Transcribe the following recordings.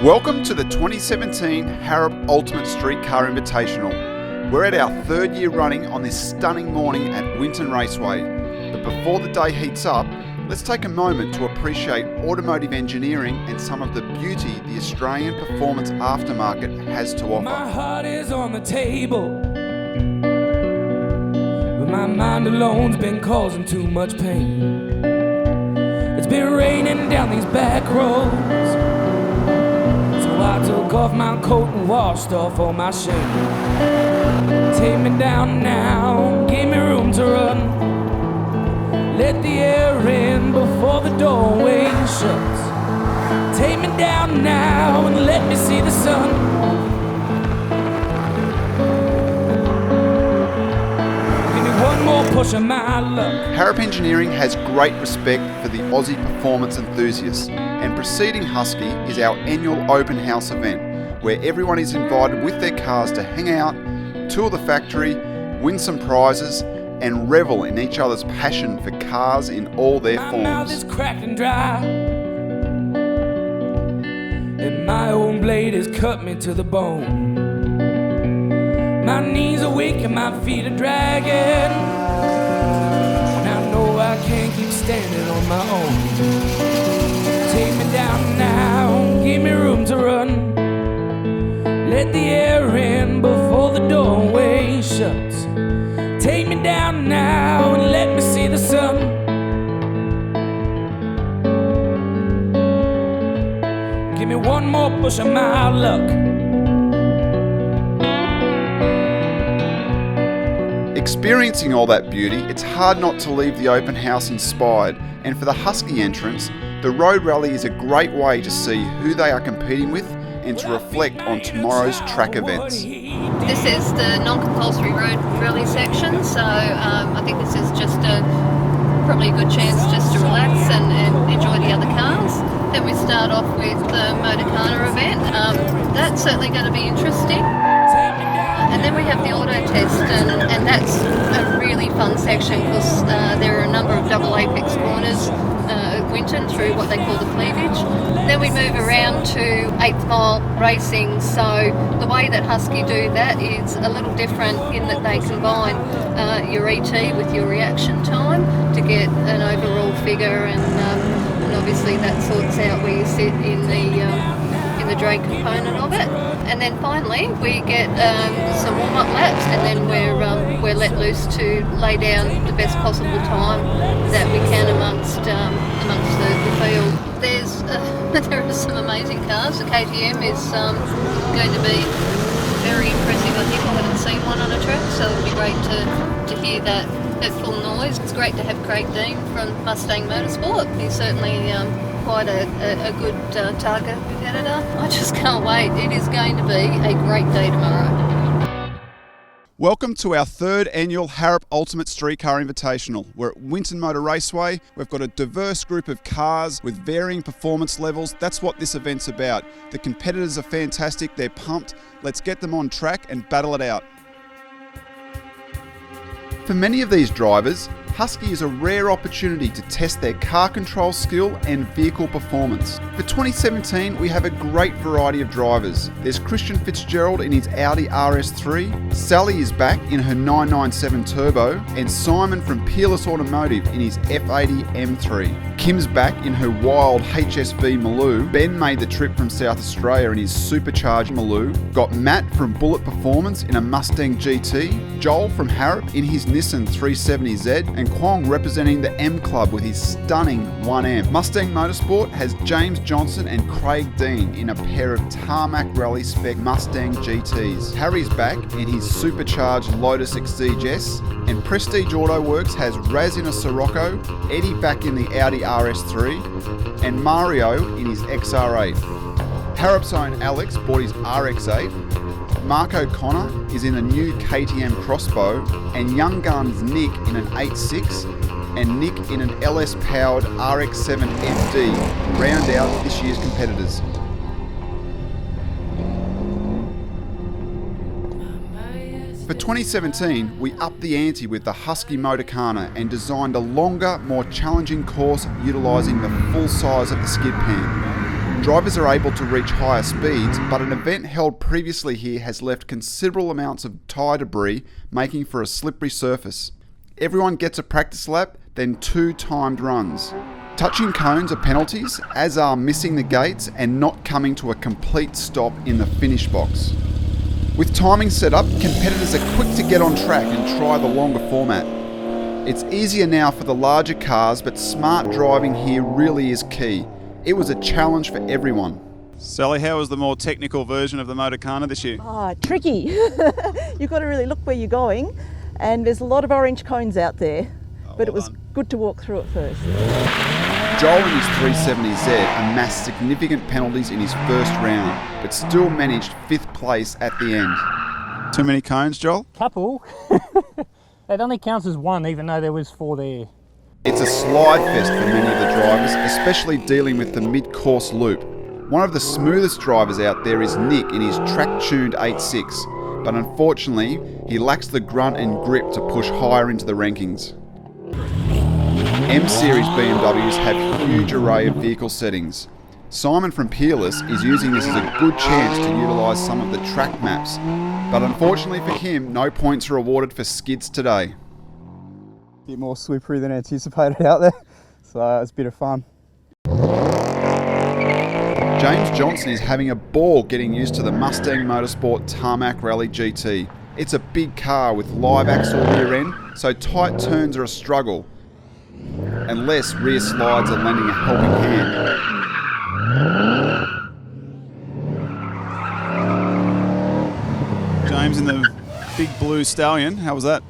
Welcome to the 2017 Harrop Ultimate Street Car Invitational. We're at our third year running on this stunning morning at Wynter Raceway. But before the day heats up, let's take a moment to appreciate automotive engineering and some of the beauty the Australian performance aftermarket has to offer. My heart is on the table, but my mind alone's been causing too much pain. It's been raining down these back roads, I took off my coat and washed off all my shame. Take me down now, give me room to run. Let the air in before the doorway shuts. Take me down now and let me see the sun. Give me one more push of my luck. Harrop Engineering has great respect for the Aussie performance enthusiasts, and preceding Husky is our annual open house event where everyone is invited with their cars to hang out, tour the factory, win some prizes and revel in each other's passion for cars in all their forms. My mouth is cracked and dry, and my own blade has cut me to the bone. My knees are weak and my feet are dragging, and I know I can't keep standing on my own. Take me down now, give me room to run. Let the air in before the doorway shuts. Take me down now and let me see the sun. Give me one more push of my luck. Experiencing all that beauty, it's hard not to leave the open house inspired, and for the Husky entrants, the road rally is a great way to see who they are competing with and to reflect on tomorrow's track events. This is the non-compulsory road rally section, so I think this is just probably a good chance just to relax and enjoy the other cars. Then we start off with the Motorkhana event. That's certainly going to be interesting. And then we have the Autotest, and that's a really fun section because there are a number of double apex corners Wynter through what they call the cleavage. Then we move around to 8th mile racing, so the way that Husky do that is a little different in that they combine your ET with your reaction time to get an overall figure, and obviously that sorts out where you sit in the drag component of it. And then finally we get some warm-up laps, and then we're let loose to lay down the best possible time that we can amongst the field. There are some amazing cars. The KTM is going to be very impressive. I think I haven't seen one on a track, so it'll be great to hear that full noise. It's great to have Craig Dean from Mustang Motorsport. He's certainly quite a good target competitor. I just can't wait. It is going to be a great day tomorrow. Welcome to our third annual Harrop Ultimate Street Car Invitational. We're at Wynter Motor Raceway. We've got a diverse group of cars with varying performance levels. That's what this event's about. The competitors are fantastic. They're pumped. Let's get them on track and battle it out. For many of these drivers, Husky is a rare opportunity to test their car control skill and vehicle performance. For 2017, we have a great variety of drivers. There's Christian Fitzgerald in his Audi RS3, Sally is back in her 997 Turbo, and Simon from Peerless Automotive in his F80 M3. Kim's back in her wild HSV Maloo. Ben made the trip from South Australia in his supercharged Maloo. Got Matt from Bullet Performance in a Mustang GT, Joel from Harrop in his Nissan 370Z, and Kwong representing the M Club with his stunning 1M. Mustang Motorsport has James Johnson and Craig Dean in a pair of tarmac rally spec Mustang GTs. Harry's back in his supercharged Lotus Exige S, and Prestige Auto Works has Raz in a Sirocco, Eddie back in the Audi RS3, and Mario in his XR8. Harrop's own Alex bought his RX8, Mark O'Connor is in a new KTM Crossbow, and Young Guns Nick in an 8.6 and Nick in an LS-powered RX-7 FD round out this year's competitors. For 2017, we upped the ante with the Husky Motorkhana and designed a longer, more challenging course utilising the full size of the skid pan. Drivers are able to reach higher speeds, but an event held previously here has left considerable amounts of tyre debris, making for a slippery surface. Everyone gets a practice lap, then 2 timed runs. Touching cones are penalties, as are missing the gates and not coming to a complete stop in the finish box. With timing set up, competitors are quick to get on track and try the longer format. It's easier now for the larger cars, but smart driving here really is key. It was a challenge for everyone. Sally, how was the more technical version of the Motorkhana this year? Tricky. You've got to really look where you're going, and there's a lot of orange cones out there, but it was good to walk through it first. Joel and his 370Z amassed significant penalties in his first round, but still managed 5th place at the end. Too many cones, Joel? Couple. It only counts as 1, even though there was 4 there. It's a slide fest for many of the drivers, especially dealing with the mid-course loop. One of the smoothest drivers out there is Nick in his track-tuned 8.6, but unfortunately, he lacks the grunt and grip to push higher into the rankings. M-Series BMWs have a huge array of vehicle settings. Simon from Peerless is using this as a good chance to utilise some of the track maps, but unfortunately for him, no points are awarded for skids today. A bit more slippery than anticipated out there, so it's a bit of fun. James Johnson is having a ball getting used to the Mustang Motorsport Tarmac Rally GT. It's a big car with live axle rear end, so tight turns are a struggle, unless rear slides are lending a helping hand. James in the big blue stallion, how was that?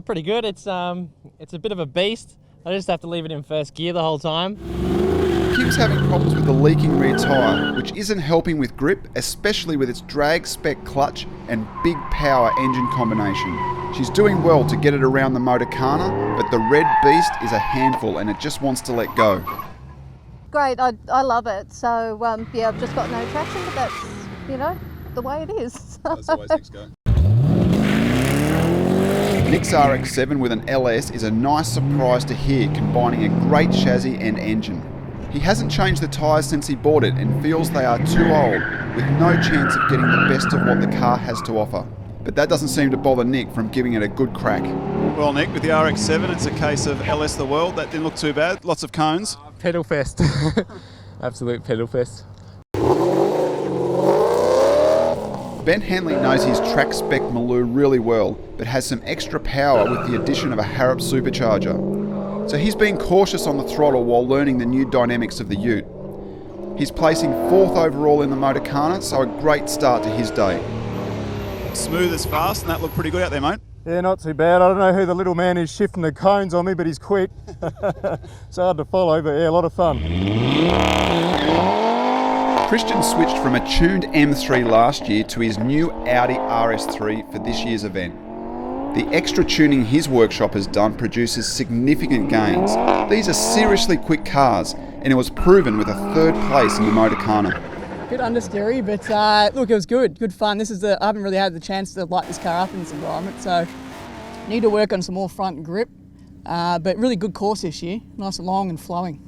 Pretty good. It's a bit of a beast. I just have to leave it in first gear the whole time. Kim's having problems with the leaking rear tyre, which isn't helping with grip, especially with its drag spec clutch and big power engine combination. She's doing well to get it around the Motorkhana, but the red beast is a handful and it just wants to let go. Great, I love it. So yeah, I've just got no traction, but that's, the way it is. That's the way things go. Nick's RX-7 with an LS is a nice surprise to hear, combining a great chassis and engine. He hasn't changed the tyres since he bought it and feels they are too old, with no chance of getting the best of what the car has to offer. But that doesn't seem to bother Nick from giving it a good crack. Well, Nick, with the RX-7, it's a case of LS the world. That didn't look too bad. Lots of cones. Pedal fest. Absolute pedal fest. Ben Henley knows his track spec Maloo really well, but has some extra power with the addition of a Harrop supercharger. So he's being cautious on the throttle while learning the new dynamics of the ute. He's placing 4th overall in the Motorkhana, so a great start to his day. Smooth as fast, and that looked pretty good out there, mate. Yeah, not too bad. I don't know who the little man is shifting the cones on me, but he's quick. It's hard to follow, but yeah, a lot of fun. Christian switched from a tuned M3 last year to his new Audi RS3 for this year's event. The extra tuning his workshop has done produces significant gains. These are seriously quick cars, and it was proven with a 3rd place in the Motorkhana. Bit understeery, but look, it was good fun. I haven't really had the chance to light this car up in this environment, so need to work on some more front grip, but really good course this year, nice and long and flowing.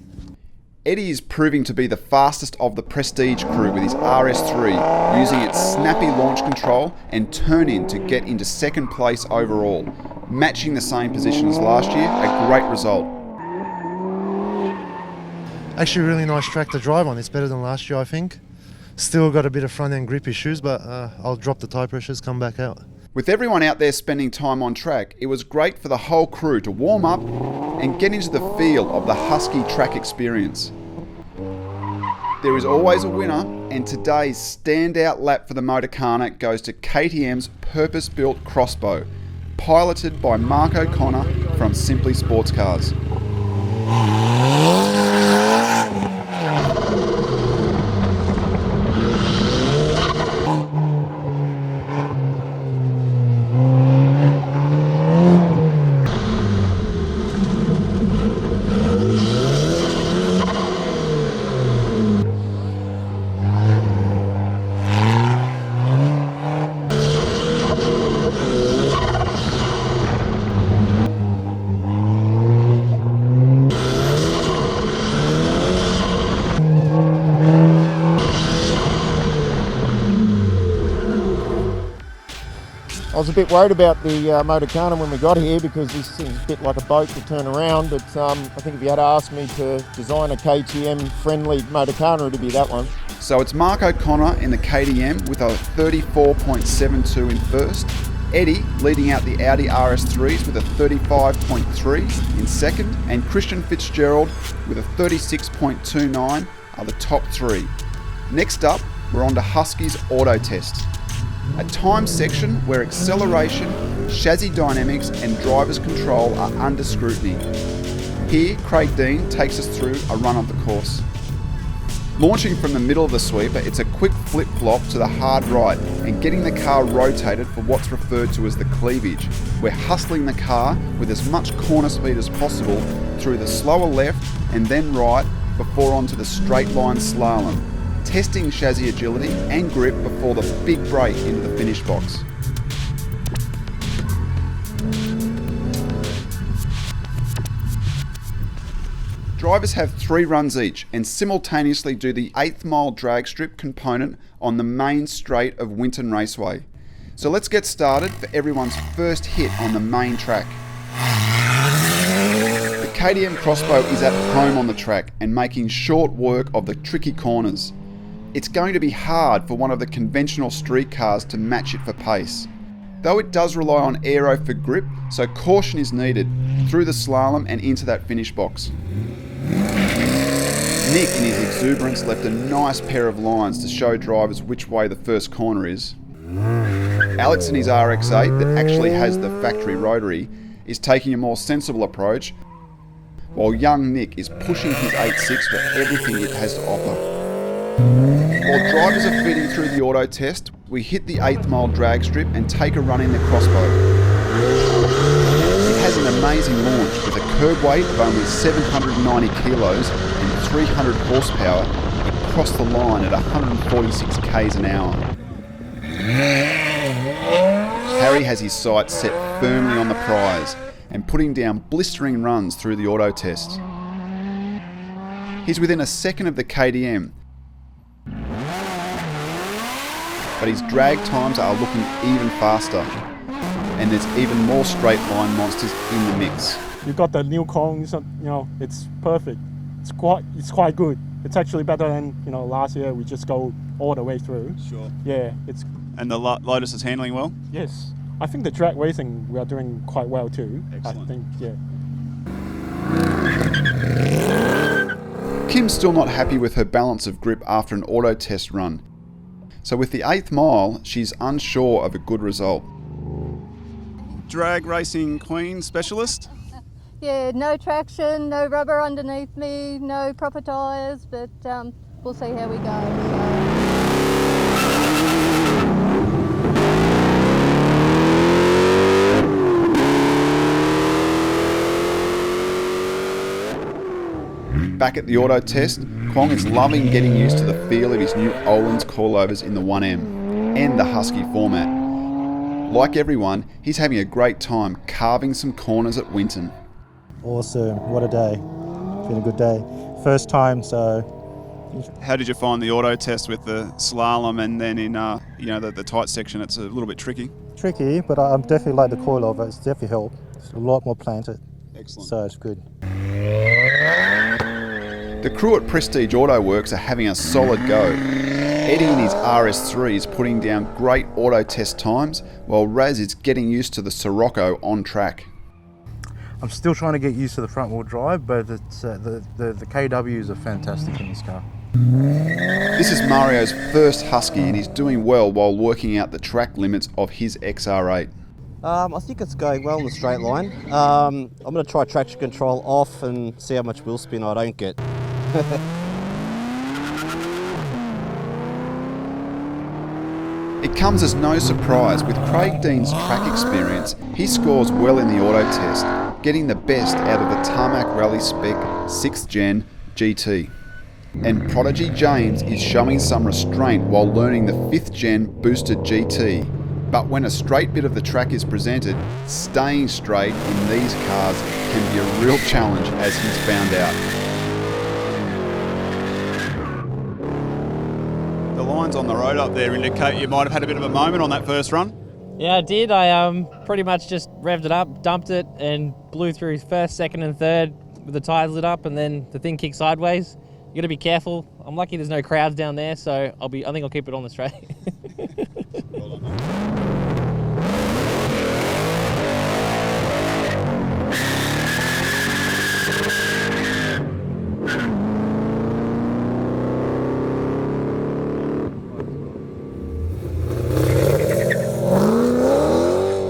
Eddie is proving to be the fastest of the Prestige crew with his RS3, using its snappy launch control and turn-in to get into 2nd place overall, matching the same position as last year, a great result. Actually a really nice track to drive on. It's better than last year, I think. Still got a bit of front end grip issues, but I'll drop the tyre pressures, come back out. With everyone out there spending time on track, it was great for the whole crew to warm up and get into the feel of the Husky track experience. There is always a winner, and today's standout lap for the Motorkhana goes to KTM's purpose-built Crossbow, piloted by Mark O'Connor from Simply Sports Cars. was a bit worried about the Motorkhana when we got here because this thing's a bit like a boat to turn around, but I think if you had asked me to design a KTM-friendly Motorkhana, it'd be that one. So it's Mark O'Connor in the KTM with a 34.72 in first, Eddie leading out the Audi RS3s with a 35.3 in second, and Christian Fitzgerald with a 36.29 are the top three. Next up, we're on to Husky's Autotest, a time section where acceleration, chassis dynamics and driver's control are under scrutiny. Here, Craig Dean takes us through a run of the course. Launching from the middle of the sweeper, it's a quick flip-flop to the hard right and getting the car rotated for what's referred to as the cleavage. We're hustling the car with as much corner speed as possible through the slower left and then right before onto the straight line slalom, testing chassis agility and grip before the big break into the finish box. Drivers have 3 runs each and simultaneously do the 8th mile drag strip component on the main straight of Wynter Raceway. So let's get started for everyone's first hit on the main track. The KTM Crossbow is at home on the track and making short work of the tricky corners. It's going to be hard for one of the conventional street cars to match it for pace. Though it does rely on aero for grip, so caution is needed through the slalom and into that finish box. Nick, in his exuberance, left a nice pair of lines to show drivers which way the first corner is. Alex in his RX-8, that actually has the factory rotary, is taking a more sensible approach, while young Nick is pushing his 8.6 for everything it has to offer. While drivers are feeding through the auto test, we hit the 8th mile drag strip and take a run in the Crossbow. It has an amazing launch with a curb weight of only 790 kilos and 300 horsepower across the line at 146 k's an hour. Harry has his sights set firmly on the prize and putting down blistering runs through the auto test. He's within a second of the KTM, but his drag times are looking even faster, and there's even more straight line monsters in the mix. You've got the new cones, it's perfect. It's quite good. It's actually better than last year. We just go all the way through. Sure. Yeah, it's. And the Lotus is handling well? Yes, I think the drag racing we are doing quite well too. Excellent. I think, yeah. Kim's still not happy with her balance of grip after an auto test run. So with the 8th mile, she's unsure of a good result. Drag racing queen specialist? Yeah, no traction, no rubber underneath me, no proper tyres, but we'll see how we go. Back at the auto test, Kwong is loving getting used to the feel of his new Öhlins coilovers in the 1M and the Husky format. Like everyone, he's having a great time carving some corners at Winton. Awesome, what a day. It's been a good day. First time, so. How did you find the auto test with the slalom and then in the tight section? It's a little bit tricky. Tricky, but I definitely like the coilover. It's definitely helped. It's a lot more planted. Excellent. So it's good. The crew at Prestige Auto Works are having a solid go. Eddie in his RS3 is putting down great auto test times, while Raz is getting used to the Sirocco on track. I'm still trying to get used to the front wheel drive, but it's, the KWs are fantastic in this car. This is Mario's first Husky and he's doing well while working out the track limits of his XR8. I think it's going well in the straight line. I'm going to try traction control off and see how much wheel spin I don't get. It comes as no surprise with Craig Dean's track experience. He scores well in the auto test, getting the best out of the Tarmac Rally Spec 6th Gen GT. And Prodigy James is showing some restraint while learning the 5th Gen Boosted GT. But when a straight bit of the track is presented, staying straight in these cars can be a real challenge, as he's found out. The lines on the road up there indicate you might have had a bit of a moment on that first run. Yeah, I did. I pretty much just revved it up, dumped it, and blew through first, second, and third with the tyres lit up, and then the thing kicked sideways. You got to be careful. I'm lucky there's no crowds down there, so I think I'll keep it on the straight.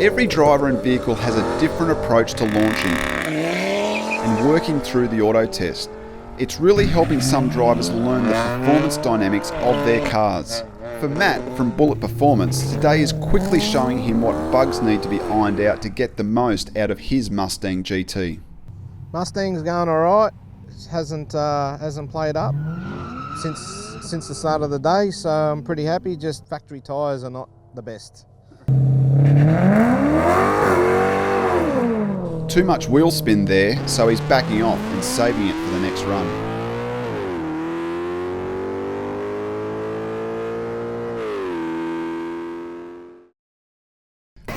Every driver and vehicle has a different approach to launching and working through the auto test. It's really helping some drivers learn the performance dynamics of their cars. For Matt from Bullet Performance, today is quickly showing him what bugs need to be ironed out to get the most out of his Mustang GT. Mustang's going alright. Hasn't played up since the start of the day, so I'm pretty happy. Just factory tyres are not the best. Too much wheel spin there, so he's backing off and saving it for the next run.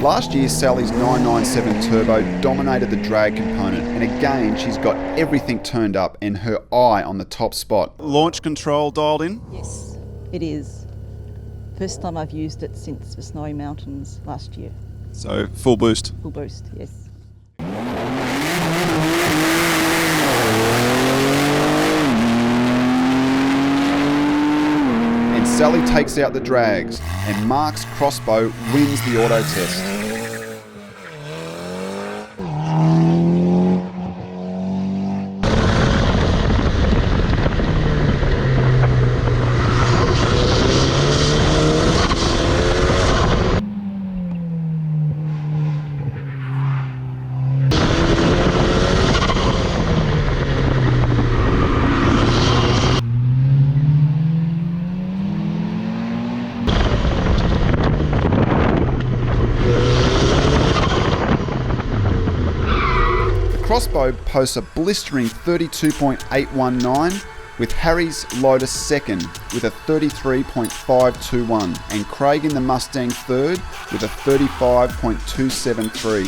Last year, Sally's 997 Turbo dominated the drag component, and again, she's got everything turned up and her eye on the top spot. Launch control dialed in? Yes, it is. First time I've used it since the Snowy Mountains last year. So full boost? Full boost, yes. And Sally takes out the drags, and Mark's Crossbow wins the auto test. Crossbow posts a blistering 32.819 with Harry's Lotus second with a 33.521 and Craig in the Mustang third with a 35.273.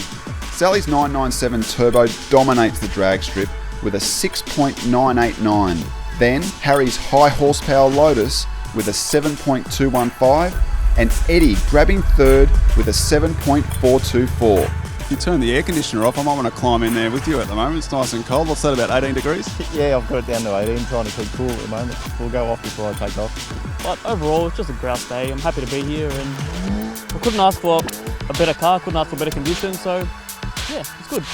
Sally's 997 Turbo dominates the drag strip with a 6.989. Then Harry's high horsepower Lotus with a 7.215 and Eddie grabbing third with a 7.424. You turn the air conditioner off, I might want to climb in there with you at the moment. It's nice and cold. What's that, about 18 degrees? Yeah, I've got it down to 18, trying to keep cool at the moment. We'll go off before I take off. But overall, it's just a grouse day. I'm happy to be here, and I couldn't ask for a better car, couldn't ask for better conditions, so yeah, it's good.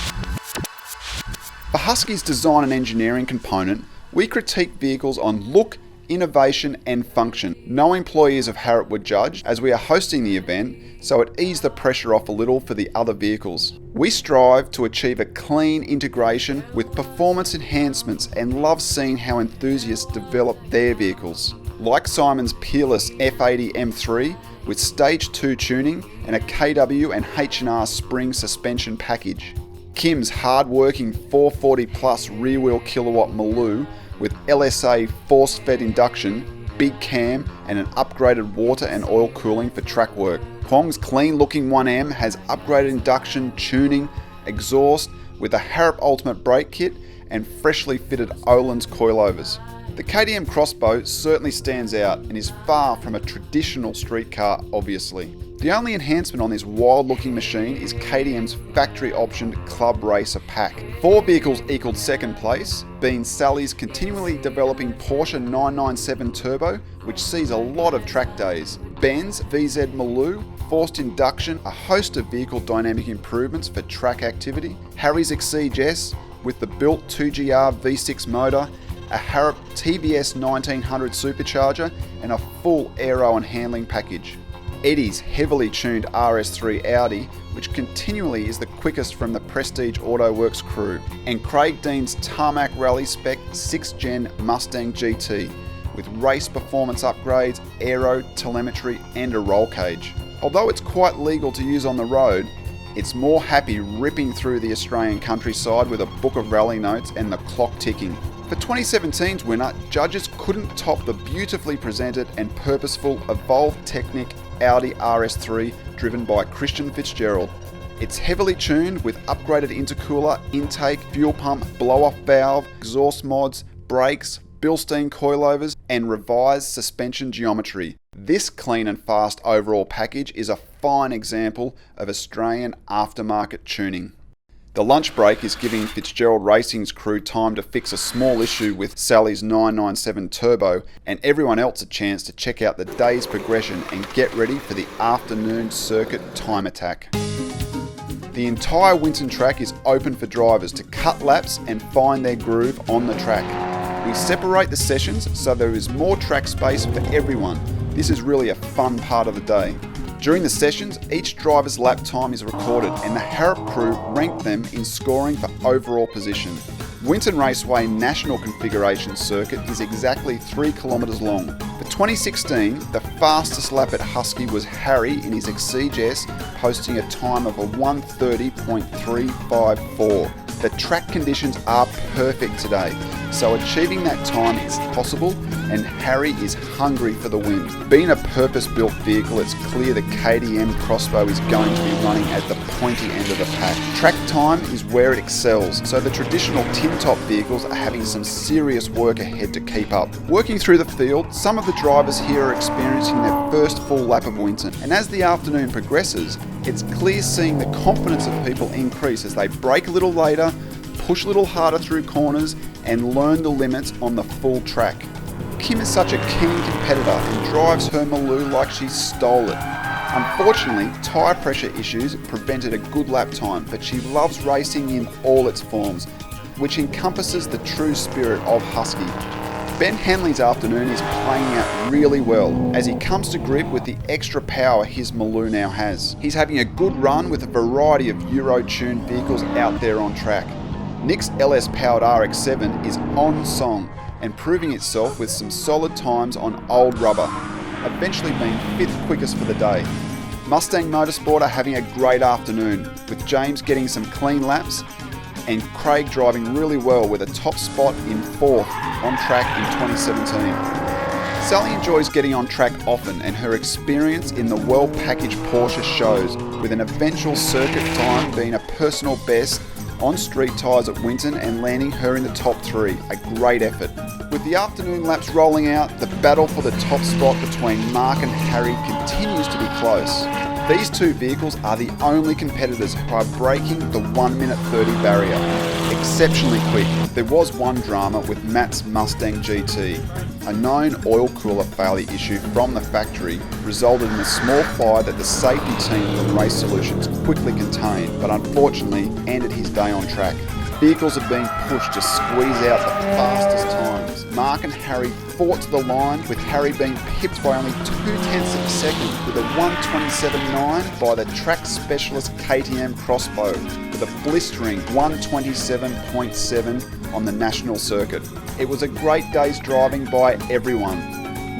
For Husky's design and engineering component, we critique vehicles on look, innovation and function. No employees of Harrop were judged as we are hosting the event, so it eased the pressure off a little for the other vehicles. We strive to achieve a clean integration with performance enhancements and love seeing how enthusiasts develop their vehicles. Like Simon's peerless F80 M3 with stage 2 tuning and a KW and H&R spring suspension package. Kim's hard-working 440 plus rear wheel kilowatt Maloo with LSA force-fed induction, big cam and an upgraded water and oil cooling for track work. Pong's clean-looking 1M has upgraded induction, tuning, exhaust with a Harrop Ultimate brake kit and freshly fitted Öhlins coilovers. The KTM Crossbow certainly stands out and is far from a traditional street car, obviously. The only enhancement on this wild-looking machine is KTM's factory-optioned Club Racer pack. 4 vehicles equaled second place, being Sally's continually developing Porsche 997 Turbo, which sees a lot of track days, Ben's VZ Maloo, forced induction, a host of vehicle dynamic improvements for track activity, Harry's Exige S with the built 2GR V6 motor, a Harrop TBS 1900 supercharger, and a full aero and handling package. Eddie's heavily tuned RS3 Audi, which continually is the quickest from the Prestige Auto Works crew, and Craig Dean's Tarmac Rally Spec 6th Gen Mustang GT, with race performance upgrades, aero, telemetry, and a roll cage. Although it's quite legal to use on the road, it's more happy ripping through the Australian countryside with a book of rally notes and the clock ticking. For 2017's winner, judges couldn't top the beautifully presented and purposeful Evolve Technic Audi RS3 driven by Christian Fitzgerald. It's heavily tuned with upgraded intercooler, intake, fuel pump, blow-off valve, exhaust mods, brakes, Bilstein coilovers, and revised suspension geometry. This clean and fast overall package is a fine example of Australian aftermarket tuning. The lunch break is giving Fitzgerald Racing's crew time to fix a small issue with Sally's 997 Turbo, and everyone else a chance to check out the day's progression and get ready for the afternoon circuit time attack. The entire Wynter track is open for drivers to cut laps and find their groove on the track. We separate the sessions so there is more track space for everyone. This is really a fun part of the day. During the sessions, each driver's lap time is recorded and the Harrop crew rank them in scoring for overall position. Wynter Raceway National Configuration Circuit is exactly 3 kilometres long. For 2016, the fastest lap at Husky was Harry in his Exige S, posting a time of a 1:30.354. The track conditions are perfect today, so achieving that time is possible, and Harry is hungry for the win. Being a purpose-built vehicle, it's clear the KTM Crossbow is going to be running at the pointy end of the pack. Track time is where it excels, so the traditional tin-top vehicles are having some serious work ahead to keep up. Working through the field, some of the drivers here are experiencing their first full lap of Wynter, and as the afternoon progresses, it's clear seeing the confidence of people increase as they brake a little later, push a little harder through corners, and learn the limits on the full track. Kim is such a keen competitor and drives her Maloo like she stole it. Unfortunately, tyre pressure issues prevented a good lap time, but she loves racing in all its forms, which encompasses the true spirit of Husky. Ben Henley's afternoon is playing out really well as he comes to grip with the extra power his Maloo now has. He's having a good run with a variety of Euro-tuned vehicles out there on track. Nick's LS-powered RX-7 is on song and proving itself with some solid times on old rubber, eventually being 5th quickest for the day. Mustang Motorsport are having a great afternoon, with James getting some clean laps and Craig driving really well with a top spot in 4th on track in 2017. Sally enjoys getting on track often, and her experience in the well-packaged Porsche shows, with an eventual circuit time being a personal best on street tyres at Wynter and landing her in the top 3, a great effort. With the afternoon laps rolling out, the battle for the top spot between Mark and Harry continues to be close. These two vehicles are the only competitors who are breaking the 1:30 barrier. Exceptionally quick. There was one drama with Matt's Mustang GT. A known oil cooler failure issue from the factory resulted in a small fire that the safety team from Race Solutions quickly contained, but unfortunately ended his day on track. Vehicles are being pushed to squeeze out the fastest times. Mark and Harry fought to the line, with Harry being pipped by only 0.2 of a second with a 1:27.9 by the track specialist KTM Crossbow, with a blistering 1:27.7 on the national circuit. It was a great day's driving by everyone.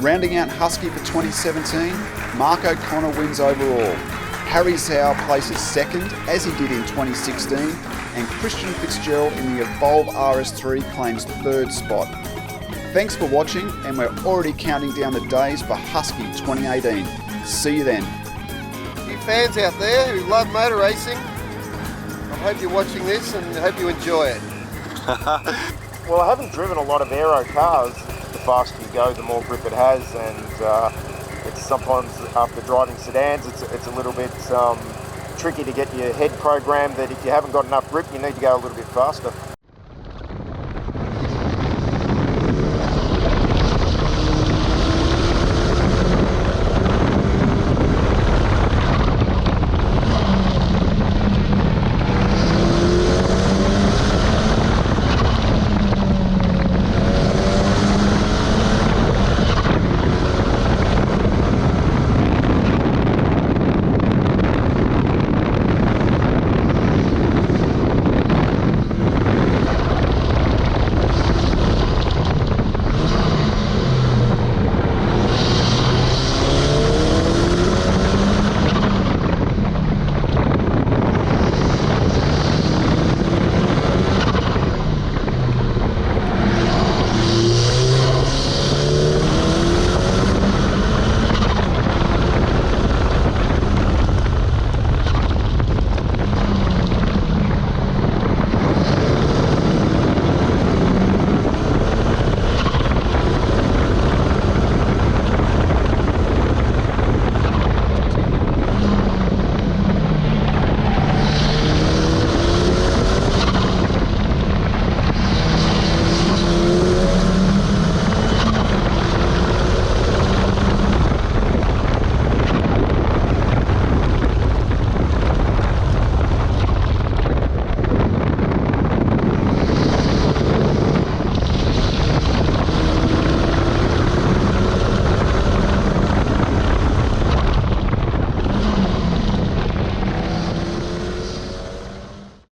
Rounding out Husky for 2017, Mark O'Connor wins overall. Harry Sauer places second, as he did in 2016, and Christian Fitzgerald in the Evolve RS3 claims 3rd spot. Thanks for watching, and we're already counting down the days for Husky 2018. See you then. You fans out there who love motor racing, I hope you're watching this and I hope you enjoy it. Well, I haven't driven a lot of aero cars. The faster you go, the more grip it has, and it's sometimes after driving sedans, it's a little bit tricky to get your head programmed that if you haven't got enough grip, you need to go a little bit faster.